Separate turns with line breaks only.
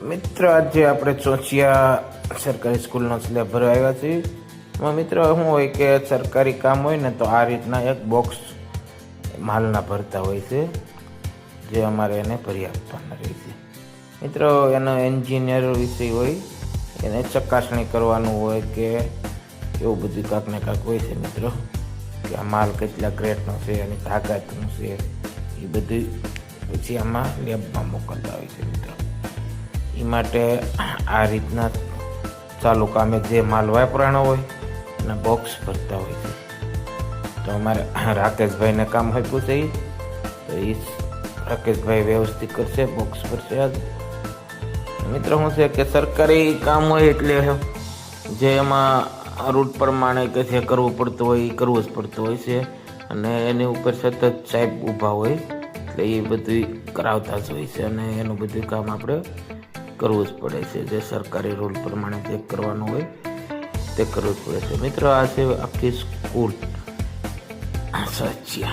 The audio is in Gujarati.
મિત્ર, આજે આપણે ચોચિયા સરકારી સ્કૂલનો સ્લેબ ભરવા આવ્યા છીએ. એમાં મિત્ર શું હોય કે સરકારી કામ હોય ને તો આ રીતના એક બોક્સ માલના ભરતા હોય છે, જે અમારે એને ભરી આપવાના રહે છે. મિત્રો, એનો એન્જિનિયર વિષય હોય, એને ચકાસણી કરવાનું હોય કે એવું બધું કાંક ને કાંક હોય છે મિત્રો, કે આ માલ કેટલા ગ્રેડનો છે, એની તાકાતનું છે, એ બધું પછી આમાં લેબમાં મોકલતા હોય છે મિત્રો. એ માટે આ રીતના ચાલુ કામે જે માલ વાપરાણો હોય એના બોક્સ ભરતા હોય છે. તો અમારે રાકેશભાઈને કામ આપ્યું છે, તો એ રાકેશભાઈ વ્યવસ્થિત કરશે, બોક્સ ભરશે. આજ મિત્રો શું છે કે સરકારી કામ હોય એટલે જે એમાં રૂટ પ્રમાણે કે જે કરવું પડતું હોય એ કરવું જ પડતું હોય છે, અને એની ઉપર સતત સાહેબ ઊભા હોય એટલે એ બધું કરાવતા જ હોય છે, અને એનું બધું કામ આપણે કરવું જ પડે છે. જે સરકારી રૂલ પ્રમાણે જે કરવાનું હોય તે કરવું જ પડે છે. મિત્રો, આ છે આખી સ્કૂલ સાચી.